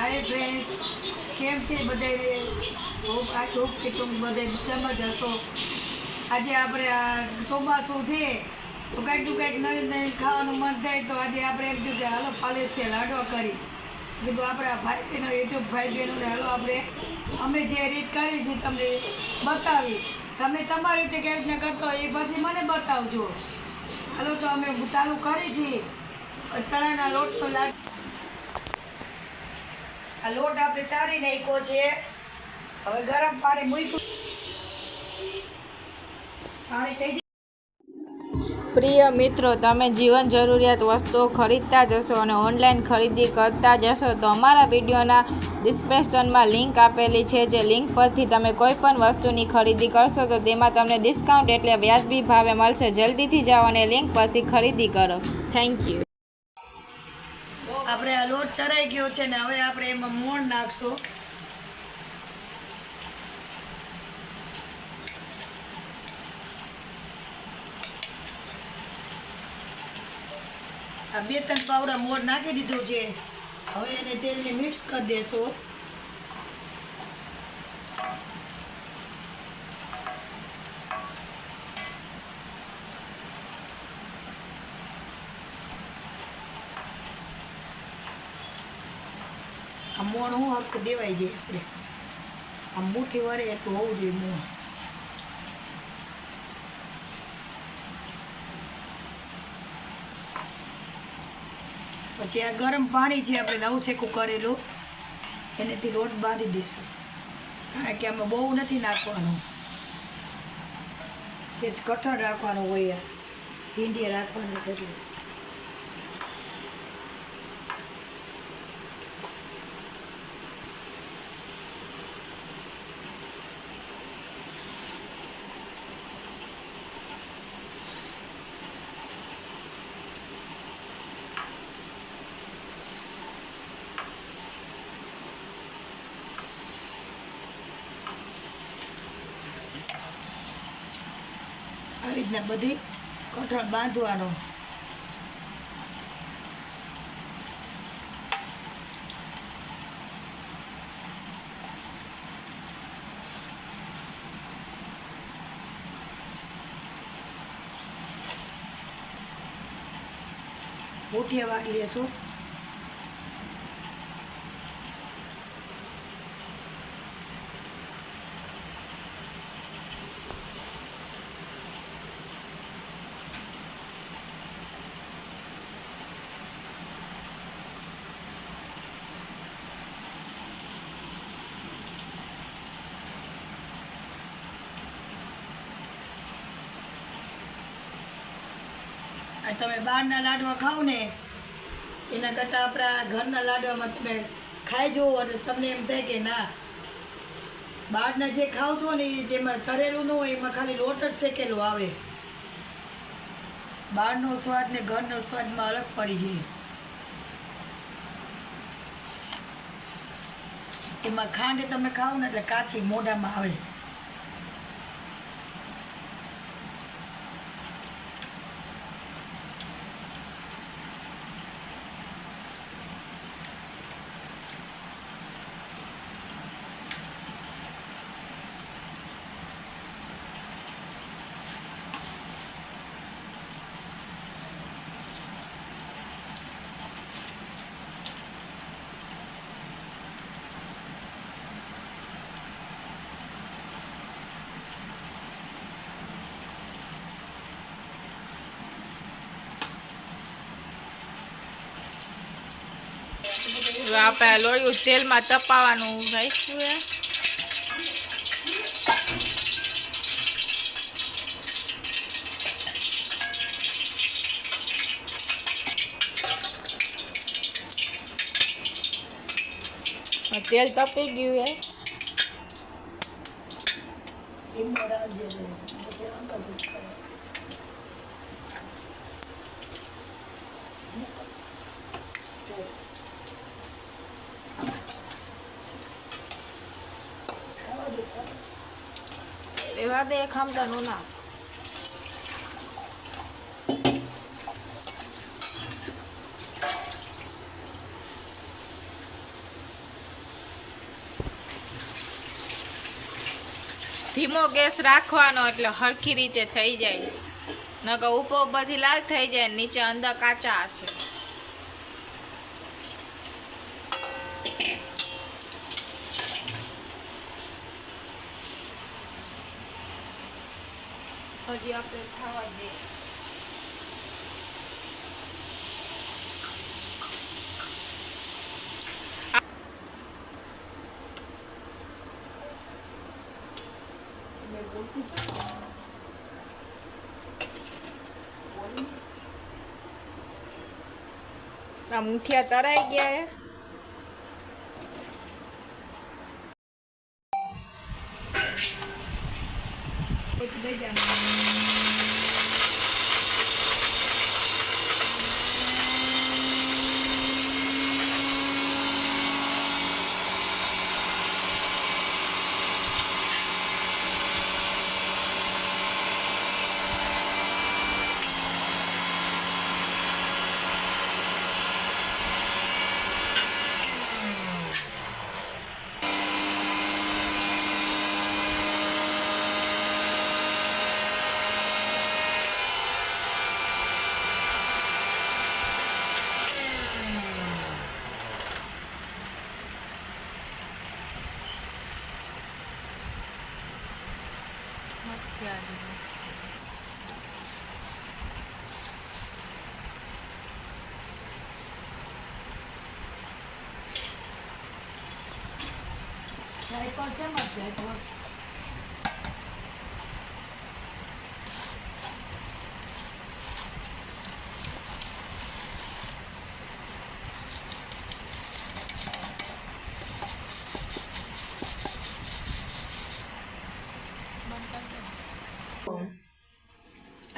Hi friends, કેમ છે બધાય? હોપ કે તમે બધા મજામાં જ હશો. આજે આપણે આ ચોમાસું છે તો કંઈક નવીન નવીન ખાવાનું મન થાય, તો આજે આપણે એમ થયું કે હાલો પાલેસિયા લાડવા કરી. કીધું આપણે આ ભાઈ બહેનો યુટ્યુબ ભાઈ બહેનોને હાલો આપણે અમે જે રીત કરી છે તમને બતાવી. તમે તમારી રીતે કેવી રીતના કરતો એ પછી મને બતાવજો. હાલો તો અમે ચાલુ કરી છીએ. ચણાના લોટનો લાડુ. આ લોટ આપણે ચારી નાખ્યો છે. હવે ગરમ પાણી મૂક્યું. પાણી થઈ જાય. પ્રિય મિત્રો, તમે જીવન જરૂરિયાત વસ્તુઓ ખરીદતા જશો અને ઓનલાઈન ખરીદી કરતા જશો તો અમારા વિડીયોના ડિસ્ક્રિપ્શનમાં લિંક આપેલી છે. જે લિંક પરથી તમે કોઈ પણ વસ્તુની ખરીદી કરશો તો તેમાં તમને ડિસ્કાઉન્ટ એટલે વ્યાજબી ભાવે મળશે. જલ્દીથી જાઓ અને લિંક પરથી ખરીદી કરો. Thank you. આપણે આ લોટ ચરાઈ ગયો છે ને હવે આપણે એમાં મોણ નાખશું. આ 2-3 પાવડા મોણ નાખી દીધું છે. હવે એને તેલને મિક્સ કરી દેશું. આ મોણ હું આખું દેવાઈ જાય. આપણે આ મુઠ્ઠી વરે એટલું હોવું જોઈએ મોણ. પછી આ ગરમ પાણી છે આપણે નવશેકું કરેલું, એનેથી લોટ બાંધી દઈશું. કારણ કે આમાં બહુ નથી નાખવાનું, સેજ કઠણ રાખવાનું હોય. ભીંડિયા રાખવાનું છે એટલે આવી રીતના બધી કઠણ બાંધવાનો. મુઠિયા વાળી લેશું. તમે બહારના લાડવા ખાઓ ને એના કરતાં આપણા ઘરના લાડવામાં તમે ખાઈ જુઓ અને તમને એમ થાય કે ના, બહારના જે ખાવ છો ને તેમાં તળેલું ન હોય, એમાં ખાલી લોટ જ શેકેલો આવે. બહારનો સ્વાદ ને ઘરનો સ્વાદમાં અલગ પડી જાય. એમાં ખાંડ તમે ખાઓ ને એટલે કાચી મોઢામાં આવે. આપણે લોયું તેલમાં તપાવવાનું રાખ્યું છે. તેલ તપી ગયું છે. એવા દે ખામદાનું ના ધીમો ગેસ રાખવાનો એટલે હરખી રીતે થઈ જાય, નકર ઉપરથી લાલ થઈ જાય, નીચે અંદર કાચા હશે. હજી આપણે ખાવા દઈએ. આ મુઠિયા તરાઈ ગયા હે.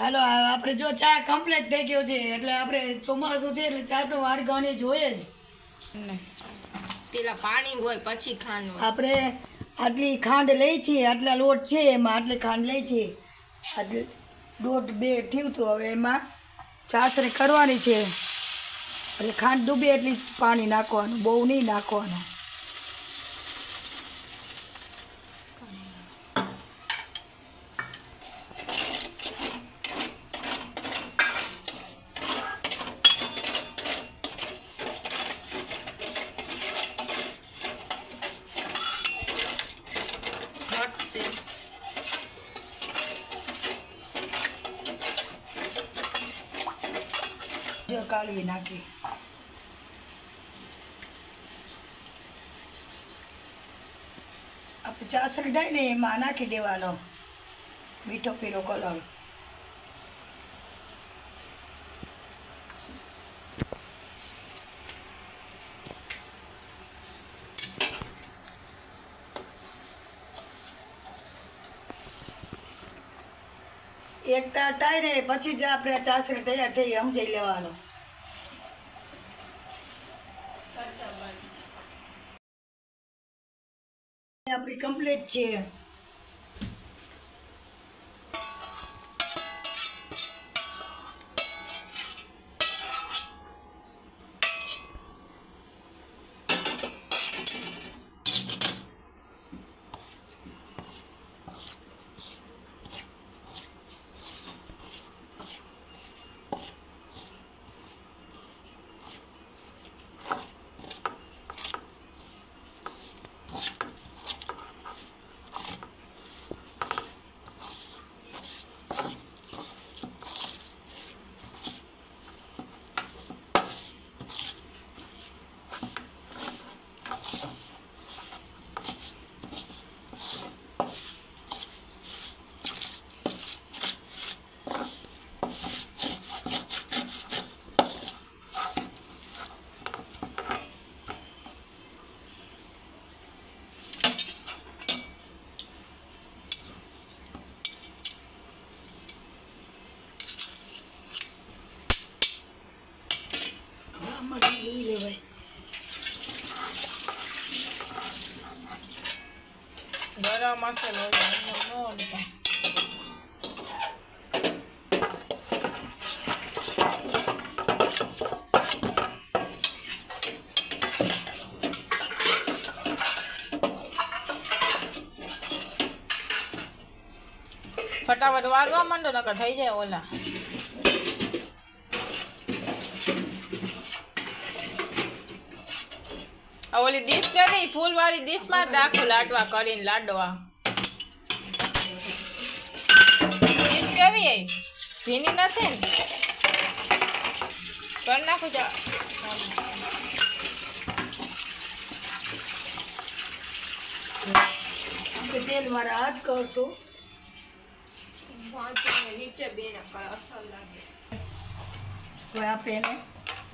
હાલો આપણે જો ચા કમ્પ્લીટ થઈ ગયો છે એટલે આપણે ચોમાસું છે એટલે ચા તો વાળગાણી જોઈએ જ. પેલા પાણી હોય પછી ખાંડ હોય. આપણે આટલી ખાંડ લઈ છીએ, આટલા લોટ છે એમાં આટલી ખાંડ લઈ છીએ, આટલે 1.5 થયું હતું. હવે એમાં ચાસણી કરવાની છે એટલે ખાંડ ડૂબે એટલી પાણી નાખવાનું, બહુ નહીં નાખવાનું. જો કાઢી નાખી. આપણે ચાસણી થાય ને એમાં નાખી દેવાનો મીઠો પીળો કલર. એક તાર થાય ને પછી જ આપણે આ ચાસણી તૈયાર થઈ સમજાઈ લેવાનો. આપણી કમ્પ્લીટ છે. ગરમ મસાલો ફટાફટ વાળવા માંડો નકર થઈ જાય ઓલા. આ ઓલી ડીશ કેવી ફૂલ વાળી ડીશમાં જ રાખું લાડવા કરીને લાડવા. ડીશ કેવી એ ભીની નથી ને કરી નાખું ચા. આપણે તેલ મારા હાથ કરશું. નીચે બે અસર લાગે. હવે આપણે એને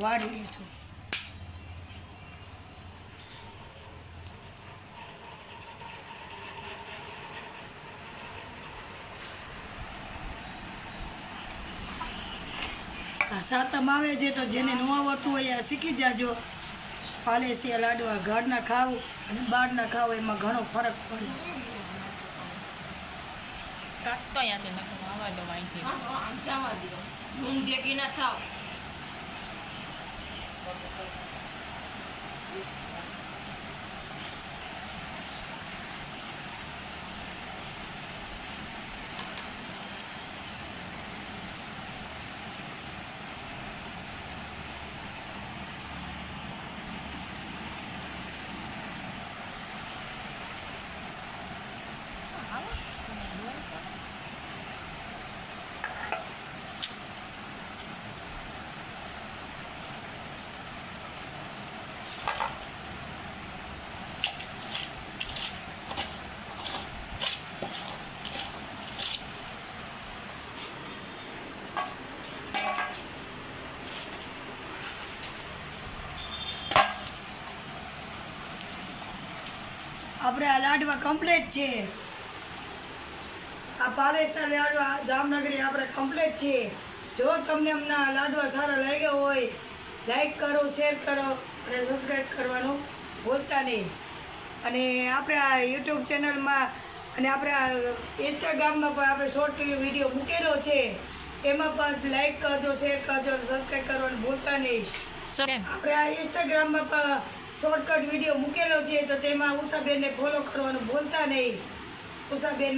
વાળી લઈશું. આ સાતમ આવે છે તો જેને ન આવડતું હોય આ શીખી જાજો. પાલેસિયા લાડવા ઘરના ખાવું અને બહારના ખાવું એમાં ઘણો ફરક પડે છે. કાઢતો અહીંયાથી નાખો આવા દો અહીંથી. આમ જવા દો રૂમ ભેગી ના થાવ. આપણે આ લાડવા કમ્પ્લીટ છે. આ પાલેસા લાડવા જામનગરી આપણે કમ્પ્લીટ છે. જો તમને અમના લાડવા સારા લાગ્યા હોય લાઈક કરો, શેર કરો અને સબસ્ક્રાઈબ કરવાનું ભૂલતા નહીં. અને આપણે આ યુટ્યુબ ચેનલમાં અને આપણે આ ઇન્સ્ટાગ્રામમાં પણ આપણે શોર્ટ વિડીયો મૂકેલો છે. એમાં પણ લાઈક કરજો, શેર કરજો અને સબસ્ક્રાઈબ કરવાનું ભૂલતા નહીં. આપણે આ ઇન્સ્ટાગ્રામમાં પણ શોર્ટકટ વિડીયો મૂકેલો છે તો તેમાં ઉષાબેનને ફોલો કરવાનું ભૂલતા નહીં. ઉષાબેન